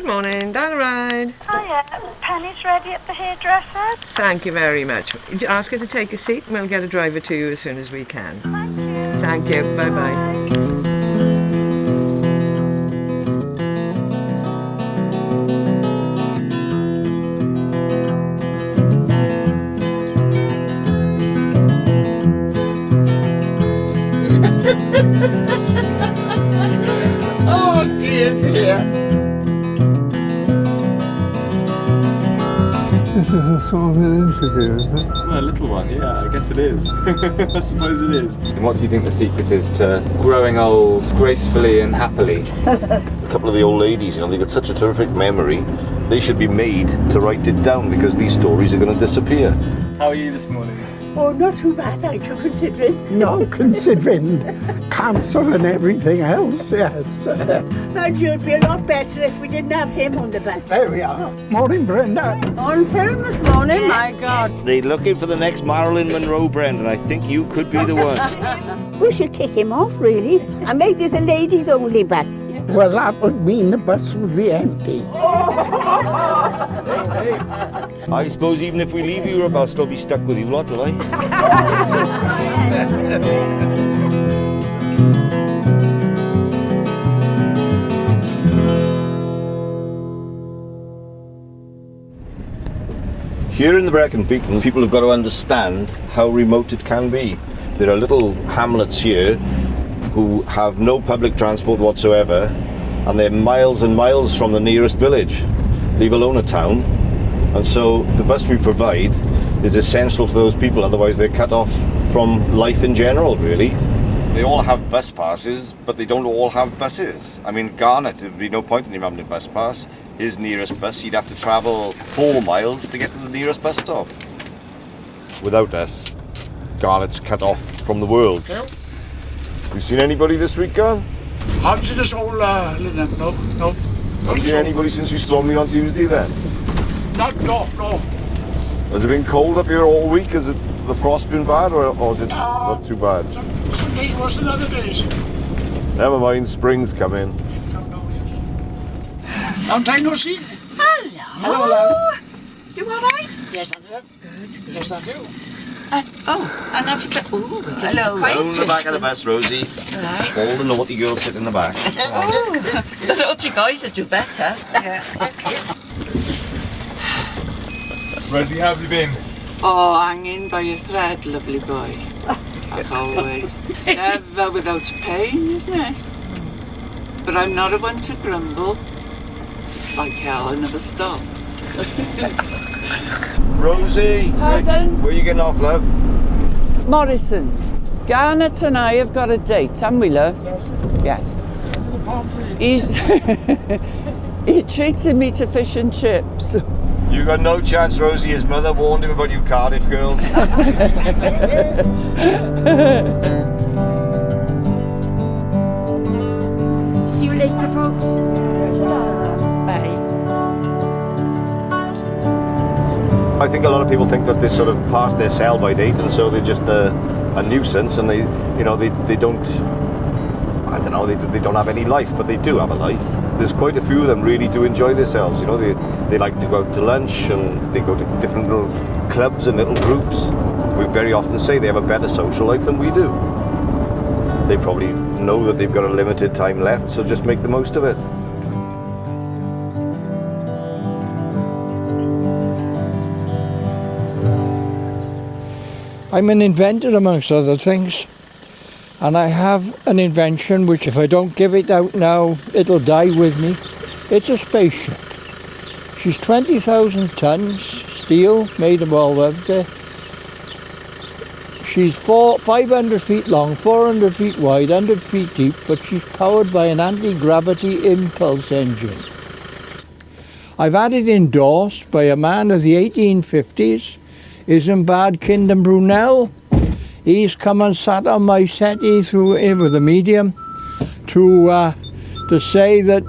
Good morning, down the ride. Hiya, Penny's ready at the hairdresser. Thank you very much. Ask her to take a seat and we'll get a driver to you as soon as we can. Thank you. Thank you, bye-bye. Oh dear, dear. This is a sort of an interview, isn't it? Well, a little one, yeah, I guess it is. I suppose it is. And what do you think the secret is to growing old gracefully and happily? A couple of the old ladies, they've got such a terrific memory. They should be made to write it down because these stories are going to disappear. How are you this morning? Oh, not too bad, aren't you, considering? No, considering cancer and everything else, yes. And you'd be a lot better if we didn't have him on the bus. There we are. Morning, Brenda. On film this morning, my God. They're looking for the next Marilyn Monroe, Brendan. I think you could be the one. We should kick him off, really, and make this a ladies-only bus. Well, that would mean the bus would be empty. I suppose even if we leave Europe, I'll still be stuck with you lot, will I? Here in the Brecon Beacons, people have got to understand how remote it can be. There are little hamlets here who have no public transport whatsoever, and they're miles and miles from the nearest village, leave alone a town. And so the bus we provide is essential for those people, otherwise they're cut off from life in general, really. They all have bus passes, but they don't all have buses. I mean, Garnet, there'd be no point in him having a bus pass. His nearest bus, he'd have to travel 4 miles to get to the nearest bus stop. Without us, Garnet's cut off from the world. You seen anybody this week, Garn? Haven't seen us all, no. Haven't seen anybody since you saw me on Tuesday then? No. Has it been cold up here all week? Has the frost been bad or is it not too bad? Some days worse than other days. Never mind, spring's coming. Long time no see. Hello. You all right? Yes, thank you. Good. Yes, thank you. And have you got... Oh, hello. Down the back of the bus, Rosie. Right. All the naughty girls sit in the back. Oh, the naughty guys would do better. Yeah. Rosie, how have you been? Oh, hanging by a thread, lovely boy. As always. Never without pain, isn't it? But I'm not a one to grumble. Like hell, I never stop. Rosie! Pardon? Where are you getting off, love? Morrison's. Garnet and I have got a date, haven't we, love? Yes. He treated me to fish and chips. You got no chance, Rosie. His mother warned him about you Cardiff girls. See you later, folks. Bye. I think a lot of people think that they sort of passed their sell-by date, and so they're just a nuisance, and they don't. I don't know. They don't have any life, but they do have a life. There's quite a few of them really do enjoy themselves. You know, they like to go out to lunch and they go to different little clubs and little groups. We very often say they have a better social life than we do. They probably know that they've got a limited time left, so just make the most of it. I'm an inventor, amongst other things, and I have an invention which, if I don't give it out now, it'll die with me. It's a spaceship. She's 20,000 tons, steel, made of all of it. She's 500 feet long, 400 feet wide, 100 feet deep, but she's powered by an anti-gravity impulse engine. I've had it endorsed by a man of the 1850s, Isambard Kingdom Brunel. He's come and sat on my settee with a medium to say that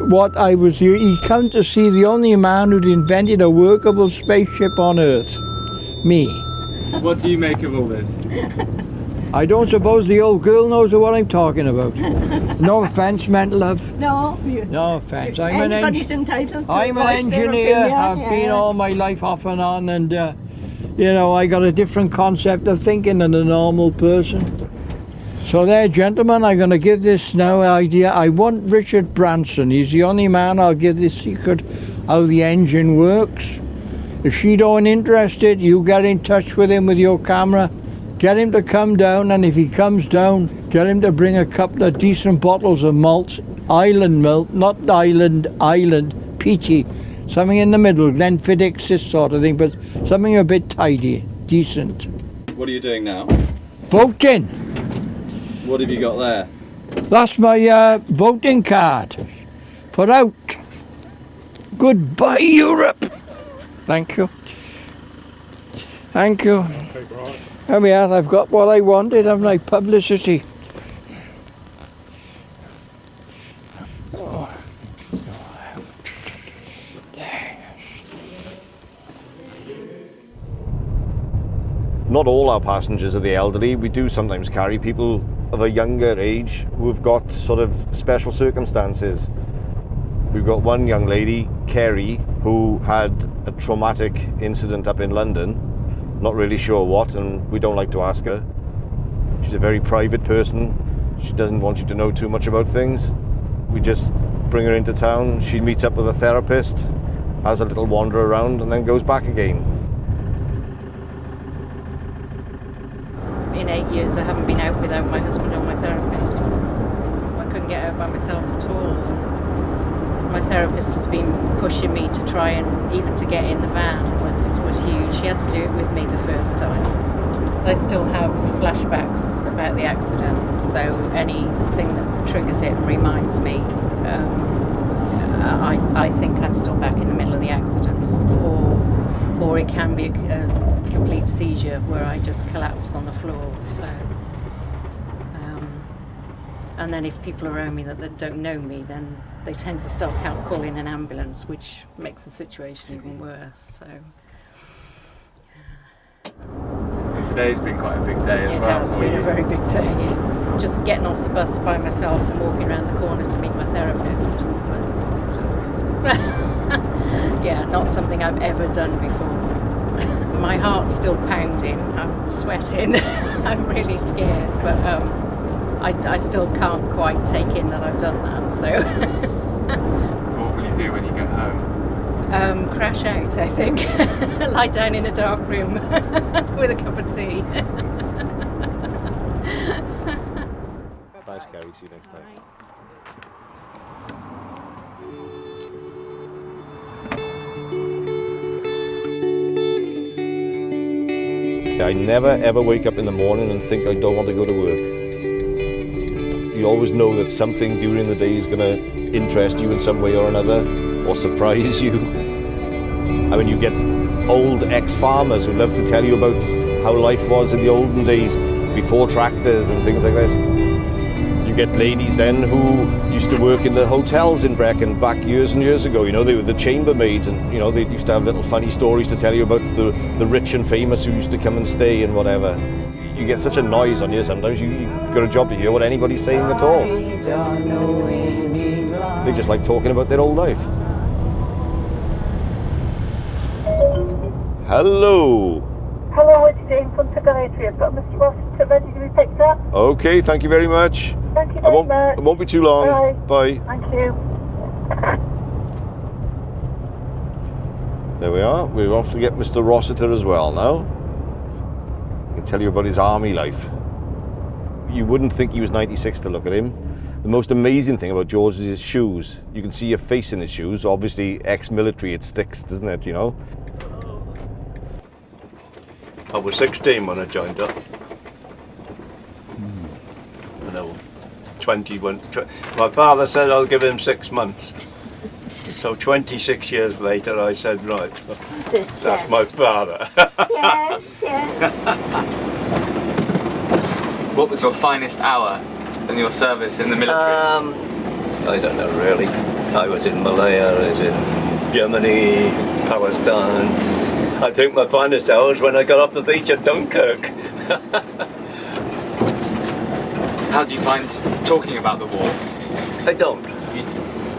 he'd come to see the only man who'd invented a workable spaceship on Earth. Me. What do you make of all this? I don't suppose the old girl knows what I'm talking about. No offence, mental love. No, No offence. anybody's entitled to I'm an voice their engineer. opinion, I've been all my life off and on, and you know, I got a different concept of thinking than a normal person. So there, gentlemen, I'm going to give this now idea. I want Richard Branson. He's the only man I'll give this secret how the engine works. If she don't interested, you get in touch with him with your camera. Get him to come down, and if he comes down, get him to bring a couple of decent bottles of malt, island milk, not island, peachy, something in the middle, Glenfiddich, this sort of thing, but something a bit tidy, decent. What are you doing now? Voting. What have you got there? That's my voting card. Put out. Goodbye, Europe. Thank you. Thank you. There we are, I've got what I wanted, haven't I? Publicity. Not all our passengers are the elderly. We do sometimes carry people of a younger age who have got sort of special circumstances. We've got one young lady, Kerry, who had a traumatic incident up in London. Not really sure what, and we don't like to ask her. She's a very private person. She doesn't want you to know too much about things. We just bring her into town. She meets up with a therapist, has a little wander around, and then goes back again. In 8 years I haven't been out without my husband or my therapist. I couldn't get out by myself at all, and my therapist has been pushing me to try, and even to get in the van was huge. She had to do it with me the first time. I still have flashbacks about the accident, so anything that triggers it and reminds me, I think I'm still back in the middle of the accident, or it can be a complete seizure where I just collapse on the floor. So, and then if people around me that don't know me, then they tend to start calling an ambulance, which makes the situation even worse. So. Today's been quite a big day as well. It has been a very big day, yeah. Just getting off the bus by myself and walking around the corner to meet my therapist was just, yeah, not something I've ever done before. My heart's still pounding, I'm sweating, I'm really scared, but I still can't quite take in that I've done that, so. What will you do when you get home? Crash out, I think. Lie down in a dark room with a cup of tea. Thanks, Gary. See you next time. I never ever wake up in the morning and think I don't want to go to work. You always know that something during the day is going to interest you in some way or another, or surprise you. I mean, you get old ex-farmers who love to tell you about how life was in the olden days before tractors and things like this. You get ladies then who used to work in the hotels in Brecon back years and years ago. You know, they were the chambermaids, and you know, they used to have little funny stories to tell you about the rich and famous who used to come and stay and whatever. You get such a noise on you sometimes, you've got a job to hear what anybody's saying at all. They just like talking about their old life. Hello. Hello, it's Jane from Tipperary. I've got Mr. Rossiter ready to be picked up. Okay, thank you very much. Thank you very much. It won't be too long. Bye. Bye. Thank you. There we are. We're off to get Mr. Rossiter as well now. I can tell you about his army life. You wouldn't think he was 96 to look at him. The most amazing thing about George is his shoes. You can see your face in his shoes. Obviously, ex-military, it sticks, doesn't it, you know? I was 16 when I joined up. And I was 21. My father said I'll give him 6 months. So 26 years later, I said, right, that's yes. my father. Yes, yes. What was your finest hour in your service in the military? I don't know really. I was in Malaya, I was in Germany, Palestine. I think my finest hour was when I got off the beach at Dunkirk. How do you find talking about the war? I don't.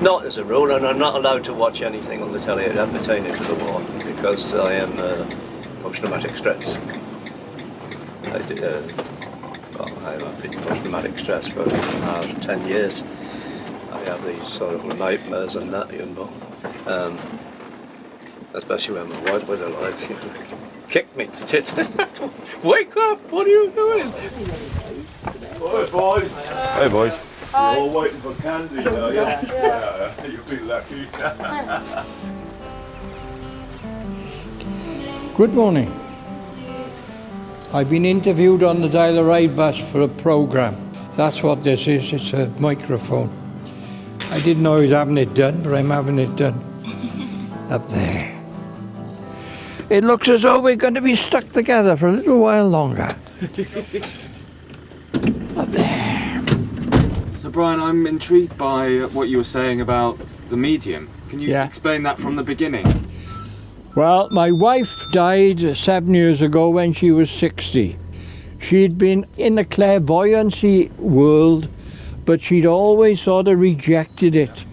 Not as a rule, and I'm not allowed to watch anything on the telly pertaining to the war because I am post-traumatic stress. I have been post-traumatic stress for the last 10 years. I have these sort of nightmares and that, you know. Especially when my wife was alive, she kicked me to tits. Wake up! What are you doing? Hi, boys. Hey, boys. You're all waiting for candid, are you? Yeah. You'll be lucky. Good morning. I've been interviewed on the Dial a Ride bus for a programme. That's what this is, it's a microphone. I didn't know I was having it done, but I'm having it done. Up there. It looks as though we're going to be stuck together for a little while longer. Up there. So Brian, I'm intrigued by what you were saying about the medium. Can you explain that from the beginning? Well, my wife died 7 years ago when she was 60. She'd been in the clairvoyancy world, but she'd always sort of rejected it.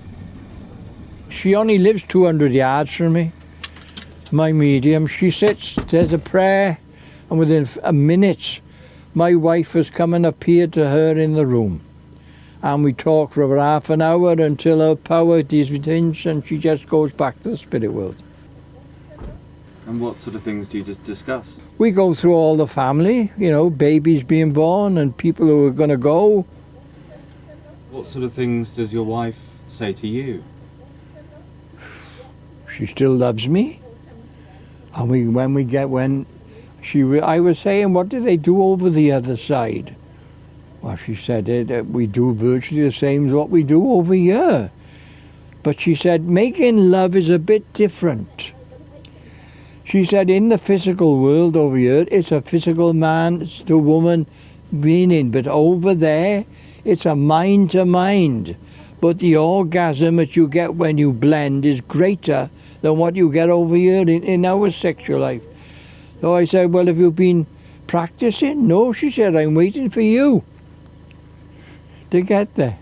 She only lives 200 yards from me, my medium. She sits, there's a prayer, and within a minute, my wife has come and appeared to her in the room. And we talk for about half an hour until her power diminishes and she just goes back to the spirit world. And what sort of things do you just discuss? We go through all the family, you know, babies being born and people who are going to go. What sort of things does your wife say to you? She still loves me. And I was saying, what do they do over the other side? Well, she said, we do virtually the same as what we do over here. But she said, making love is a bit different. She said, in the physical world over here, it's a physical man to woman meaning, but over there, it's a mind to mind. But the orgasm that you get when you blend is greater than what you get over here in our sexual life. So I said, well, have you been practicing? No, she said, I'm waiting for you to get there.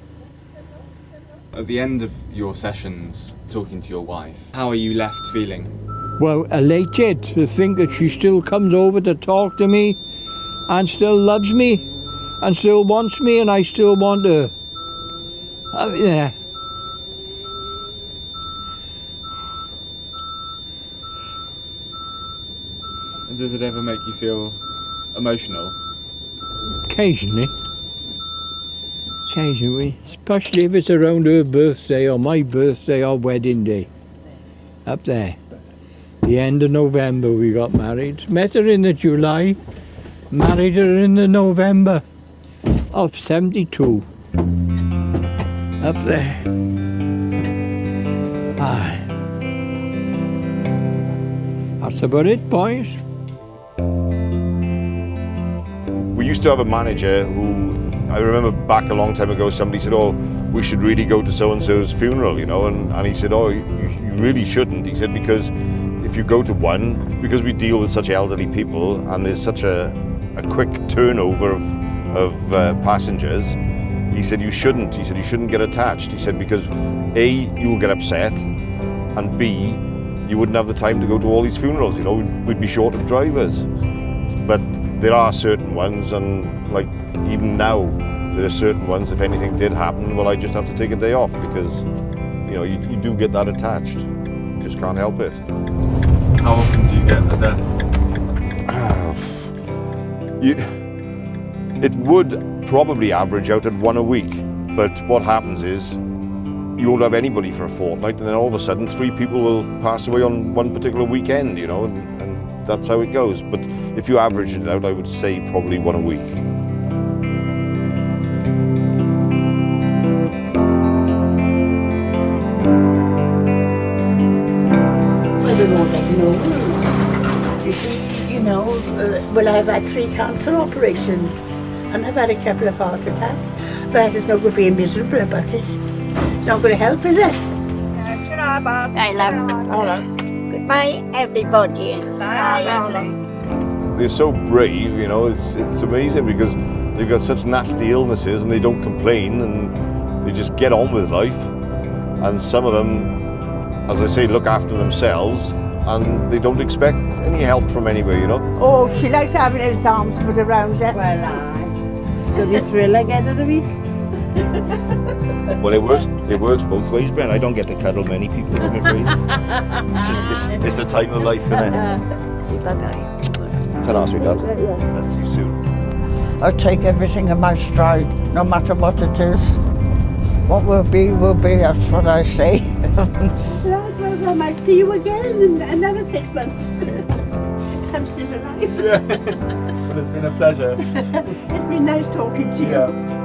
At the end of your sessions talking to your wife, how are you left feeling? Well, elated to think that she still comes over to talk to me and still loves me and still wants me and I still want her. Yeah. And does it ever make you feel emotional? Occasionally. Occasionally, especially if it's around her birthday or my birthday or wedding day. Up there. The end of November we got married. Met her in the July, married her in the November of 72. Up there. Aye. That's about it, boys. We used to have a manager who, I remember back a long time ago, somebody said, oh, we should really go to so-and-so's funeral, you know, and he said, oh, you really shouldn't. He said, because if you go to one, because we deal with such elderly people and there's such a quick turnover of passengers, he said you shouldn't. He said you shouldn't get attached. He said because A, you'll get upset, and B, you wouldn't have the time to go to all these funerals, you know, we'd be short of drivers. But there are certain ones, and like even now, there are certain ones, if anything did happen, well, I just have to take a day off because, you know, you do get that attached. You just can't help it. How often do you get a death? It would probably average out at one a week, but what happens is you won't have anybody for a fortnight, and then all of a sudden 3 people will pass away on one particular weekend, you know, and that's how it goes. But if you average it out, I would say probably one a week. I don't know getting over it. You see, you know, well, I've had 3 cancer operations and I've had a couple of heart attacks, but it's no good being miserable about it. It's not going to help, is it? I love. Hello. Goodbye, everybody. They're so brave, you know, it's amazing because They've got such nasty illnesses and they don't complain and they just get on with life. And some of them, as I say, look after themselves and they don't expect any help from anywhere, you know. Oh, she likes having his arms put around her. Well, so the thrill again of the week. Well, it works both ways, Brent. I don't get to cuddle many people, I'm afraid. It's the time of life, isn't it? Bye-bye. Ta-ra, sweetheart. That's you soon. I take everything in my stride, no matter what it is. What will be, that's what I say. Well, I might see you again in another 6 months. I'm still alive. Yeah. Well, it's been a pleasure. It's been nice talking to you. Yeah.